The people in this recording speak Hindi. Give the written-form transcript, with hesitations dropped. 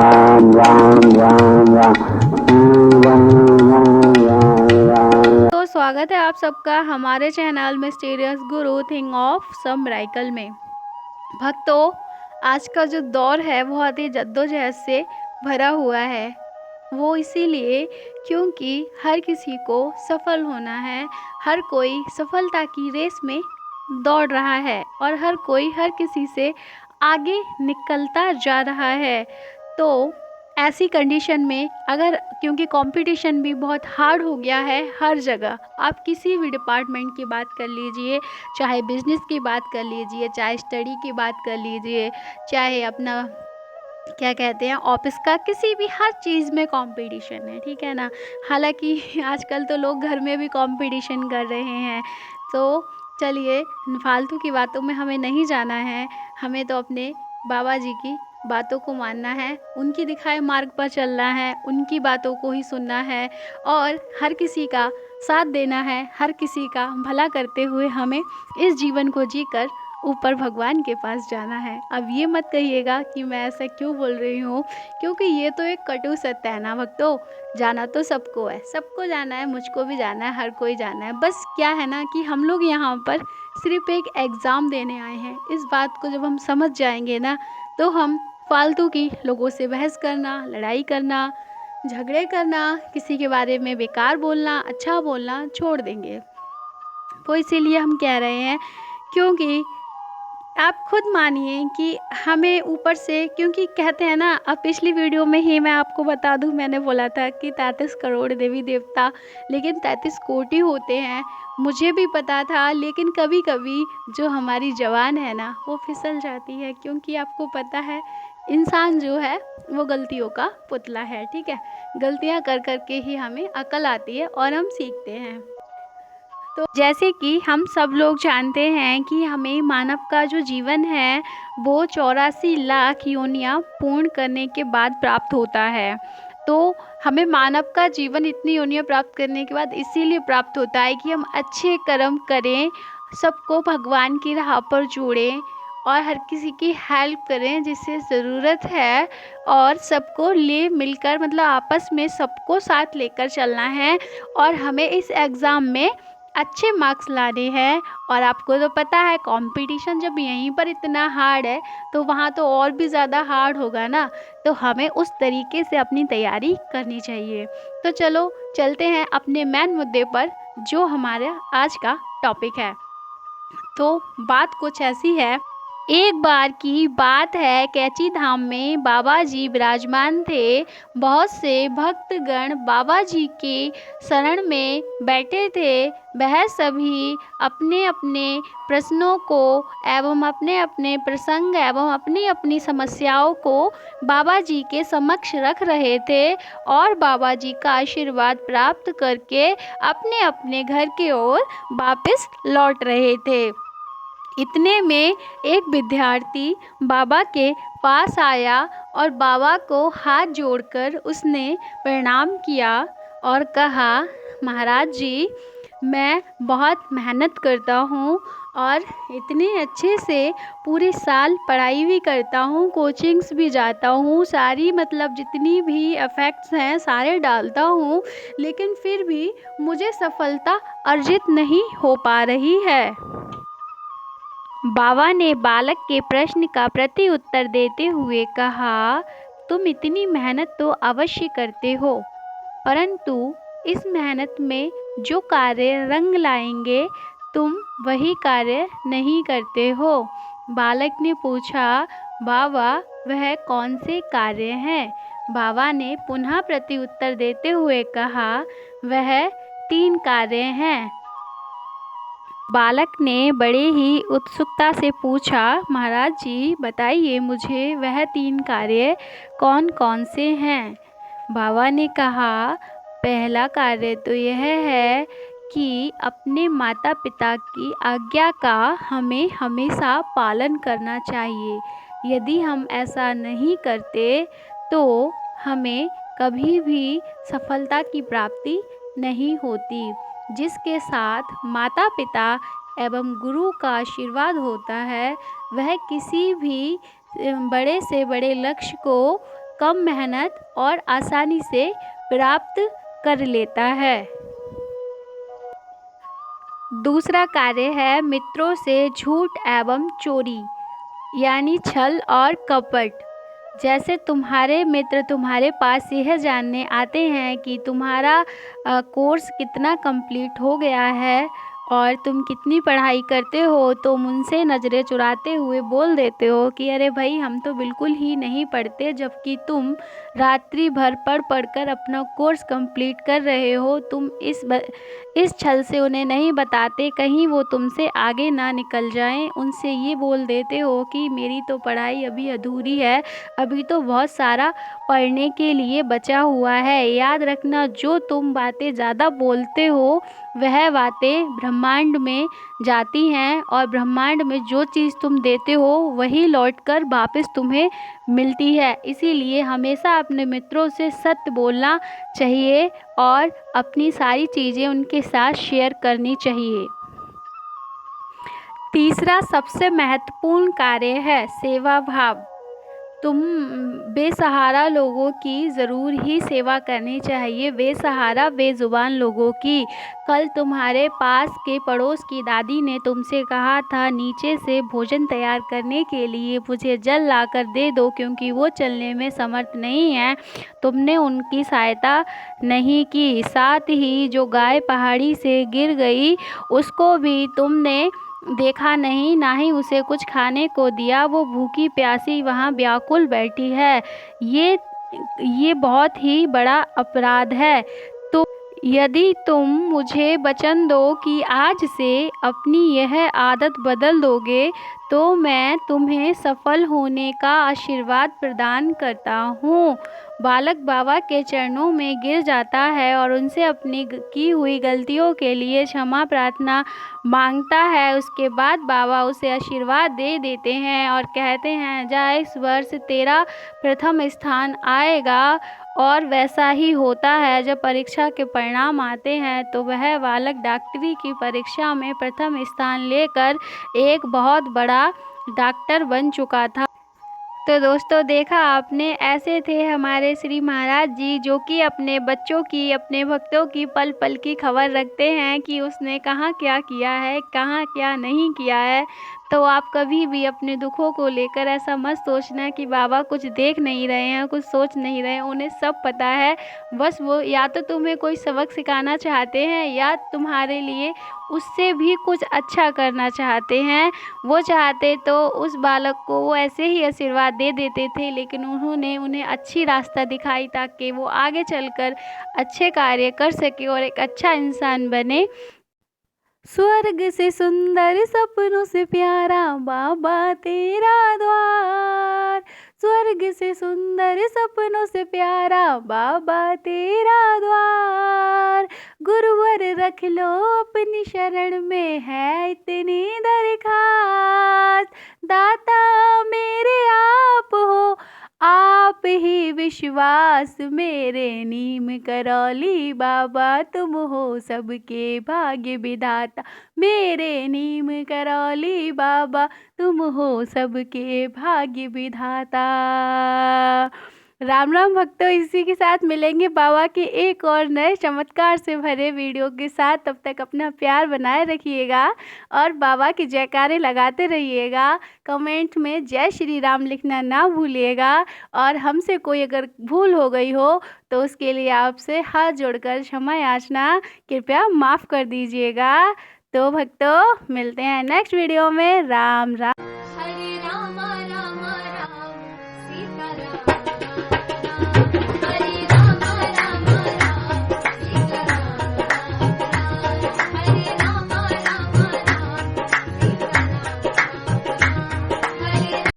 राम राम राम राम राम। तो स्वागत है आप सबका हमारे channel mysterious Guru thing of some miracle में। भक्तों, आज का जो दौर है बहुत ही जद्दोजहद से भरा हुआ है। वो इसीलिए क्योंकि हर किसी को सफल होना है, हर कोई सफलता की रेस में दौड़ रहा है और हर कोई हर किसी से आगे निकलता जा रहा है। तो ऐसी कंडीशन में अगर क्योंकि कंपटीशन भी बहुत हार्ड हो गया है हर जगह, आप किसी भी डिपार्टमेंट की बात कर लीजिए, चाहे बिजनेस की बात कर लीजिए, चाहे स्टडी की बात कर लीजिए, चाहे अपना क्या कहते हैं ऑफिस का, किसी भी हर चीज़ में कंपटीशन है, ठीक है ना। हालांकि आजकल तो लोग घर में भी कंपटीशन कर रहे हैं। तो चलिए, फालतू की बातों में हमें नहीं जाना है, हमें तो अपने बाबा जी की बातों को मानना है, उनकी दिखाए मार्ग पर चलना है, उनकी बातों को ही सुनना है और हर किसी का साथ देना है, हर किसी का भला करते हुए हमें इस जीवन को जीकर ऊपर भगवान के पास जाना है। अब ये मत कहिएगा कि मैं ऐसा क्यों बोल रही हूँ, क्योंकि ये तो एक कटु सत्य है ना भक्तों। जाना तो सबको है, सबको जाना है, मुझको भी जाना है, हर कोई जाना है। बस क्या है ना कि हम लोग यहाँ पर सिर्फ एक एग्ज़ाम देने आए हैं। इस बात को जब हम समझ जाएंगे ना, तो हम फालतू की लोगों से बहस करना, लड़ाई करना, झगड़े करना, किसी के बारे में बेकार बोलना, अच्छा बोलना छोड़ देंगे। तो इसीलिए हम कह रहे हैं, क्योंकि आप खुद मानिए कि हमें ऊपर से, क्योंकि कहते हैं ना, अब पिछली वीडियो में ही मैं आपको बता दूं, मैंने बोला था कि 33 करोड़ देवी देवता, लेकिन 33 कोटि होते हैं। मुझे भी पता था, लेकिन कभी कभी जो हमारी ज़बान है ना वो फिसल जाती है, क्योंकि आपको पता है इंसान जो है वो गलतियों का पुतला है, ठीक है। गलतियाँ कर कर के ही हमें अकल आती है और हम सीखते हैं। तो जैसे कि हम सब लोग जानते हैं कि हमें मानव का जो जीवन है वो 84 लाख योनियाँ पूर्ण करने के बाद प्राप्त होता है। तो हमें मानव का जीवन इतनी योनियाँ प्राप्त करने के बाद इसीलिए प्राप्त होता है कि हम अच्छे कर्म करें, सबको भगवान की राह पर जोड़ें और हर किसी की हेल्प करें जिसे ज़रूरत है, और सबको ले मिलकर, मतलब आपस में सबको साथ लेकर चलना है। और हमें इस एग्ज़ाम में अच्छे मार्क्स लाने हैं। और आपको तो पता है कंपटीशन जब यहीं पर इतना हार्ड है तो वहाँ तो और भी ज़्यादा हार्ड होगा ना। तो हमें उस तरीके से अपनी तैयारी करनी चाहिए। तो चलो चलते हैं अपने मेन मुद्दे पर, जो हमारा आज का टॉपिक है। तो बात कुछ ऐसी है, एक बार की बात है, कैची धाम में बाबा जी विराजमान थे। बहुत से भक्तगण बाबा जी के शरण में बैठे थे। वह सभी अपने अपने प्रश्नों को एवं अपने अपने प्रसंग एवं अपनी अपनी समस्याओं को बाबा जी के समक्ष रख रहे थे और बाबा जी का आशीर्वाद प्राप्त करके अपने अपने घर की ओर वापस लौट रहे थे। इतने में एक विद्यार्थी बाबा के पास आया और बाबा को हाथ जोड़कर उसने प्रणाम किया और कहा, महाराज जी, मैं बहुत मेहनत करता हूँ और इतने अच्छे से पूरे साल पढ़ाई भी करता हूँ, कोचिंग्स भी जाता हूँ, सारी मतलब जितनी भी इफ़ेक्ट्स हैं सारे डालता हूँ, लेकिन फिर भी मुझे सफलता अर्जित नहीं हो पा रही है। बाबा ने बालक के प्रश्न का प्रति उत्तर देते हुए कहा, तुम इतनी मेहनत तो अवश्य करते हो, परंतु इस मेहनत में जो कार्य रंग लाएंगे तुम वही कार्य नहीं करते हो। बालक ने पूछा, बाबा वह कौन से कार्य हैं? बाबा ने पुनः प्रति उत्तर देते हुए कहा, वह 3 कार्य हैं। बालक ने बड़े ही उत्सुकता से पूछा, महाराज जी बताइए मुझे वह 3 कार्य कौन कौन से हैं? बाबा ने कहा, पहला कार्य तो यह है कि अपने माता पिता की आज्ञा का हमें हमेशा पालन करना चाहिए। यदि हम ऐसा नहीं करते तो हमें कभी भी सफलता की प्राप्ति नहीं होती। जिसके साथ माता पिता एवं गुरु का आशीर्वाद होता है वह किसी भी बड़े से बड़े लक्ष्य को कम मेहनत और आसानी से प्राप्त कर लेता है। दूसरा कार्य है मित्रों से झूठ एवं चोरी, यानी छल और कपट। जैसे तुम्हारे मित्र तुम्हारे पास यह जानने आते हैं कि तुम्हारा कोर्स कितना कंप्लीट हो गया है और तुम कितनी पढ़ाई करते हो, तुम उनसे नज़रें चुराते हुए बोल देते हो कि अरे भाई हम तो बिल्कुल ही नहीं पढ़ते, जबकि तुम रात्रि भर पढ़ कर अपना कोर्स कंप्लीट कर रहे हो। तुम इस छल से उन्हें नहीं बताते, कहीं वो तुमसे आगे ना निकल जाएं। उनसे ये बोल देते हो कि मेरी तो पढ़ाई अभी अधूरी है, अभी तो बहुत सारा पढ़ने के लिए बचा हुआ है। याद रखना, जो तुम बातें ज़्यादा बोलते हो वह बातें ब्रह्मांड में जाती हैं और ब्रह्मांड में जो चीज़ तुम देते हो वही लौटकर वापस तुम्हें मिलती है। इसीलिए हमेशा अपने मित्रों से सत्य बोलना चाहिए और अपनी सारी चीज़ें उनके साथ शेयर करनी चाहिए। तीसरा सबसे महत्वपूर्ण कार्य है सेवा भाव। तुम बेसहारा लोगों की ज़रूर ही सेवा करनी चाहिए, बेसहारा बेज़ुबान लोगों की। कल तुम्हारे पास के पड़ोस की दादी ने तुमसे कहा था नीचे से भोजन तैयार करने के लिए मुझे जल लाकर दे दो, क्योंकि वो चलने में समर्थ नहीं है। तुमने उनकी सहायता नहीं की। साथ ही जो गाय पहाड़ी से गिर गई उसको भी तुमने देखा नहीं, ना ही उसे कुछ खाने को दिया। वो भूखी प्यासी वहाँ व्याकुल बैठी है। ये बहुत ही बड़ा अपराध है। तो यदि तुम मुझे वचन दो कि आज से अपनी यह आदत बदल दोगे तो मैं तुम्हें सफल होने का आशीर्वाद प्रदान करता हूँ। बालक बाबा के चरणों में गिर जाता है और उनसे अपनी की हुई गलतियों के लिए क्षमा प्रार्थना मांगता है। उसके बाद बाबा उसे आशीर्वाद दे देते हैं और कहते हैं जा, इस वर्ष तेरा प्रथम स्थान आएगा। और वैसा ही होता है। जब परीक्षा के परिणाम आते हैं तो वह बालक डॉक्टरी की परीक्षा में प्रथम स्थान लेकर एक बहुत बड़ा डॉक्टर बन चुका था। तो दोस्तों, देखा आपने, ऐसे थे हमारे श्री महाराज जी, जो कि अपने बच्चों की, अपने भक्तों की पल पल की खबर रखते हैं कि उसने कहाँ क्या किया है, कहाँ क्या नहीं किया है। तो आप कभी भी अपने दुखों को लेकर ऐसा मत सोचना कि बाबा कुछ देख नहीं रहे हैं, कुछ सोच नहीं रहे हैं। उन्हें सब पता है। बस वो या तो तुम्हें कोई सबक सिखाना चाहते हैं या तुम्हारे लिए उससे भी कुछ अच्छा करना चाहते हैं। वो चाहते तो उस बालक को वो ऐसे ही आशीर्वाद दे देते थे, लेकिन उन्होंने उन्हें अच्छी रास्ता दिखाई ताकि वो आगे चलकर अच्छे कार्य कर सके और एक अच्छा इंसान बने। स्वर्ग से सुंदर सपनों से प्यारा बाबा तेरा द्वार, स्वर्ग से सुंदर सपनों से प्यारा बाबा तेरा द्वार। गुरुवर रख लो अपनी शरण में है इतनी दरखास्त, दाता मेरे आप हो, आप ही विश्वास मेरे नीम करौली बाबा, तुम हो सबके भाग्य विधाता। मेरे नीम करौली बाबा, तुम हो सबके भाग्य विधाता। राम राम भक्तों, इसी के साथ मिलेंगे बाबा के एक और नए चमत्कार से भरे वीडियो के साथ। तब तक अपना प्यार बनाए रखिएगा और बाबा की जयकारे लगाते रहिएगा। कमेंट में जय श्री राम लिखना ना भूलिएगा। और हमसे कोई अगर भूल हो गई हो तो उसके लिए आपसे हाथ जोड़कर क्षमा याचना, कृपया माफ़ कर दीजिएगा। तो भक्तों, मिलते हैं नेक्स्ट वीडियो में। राम राम।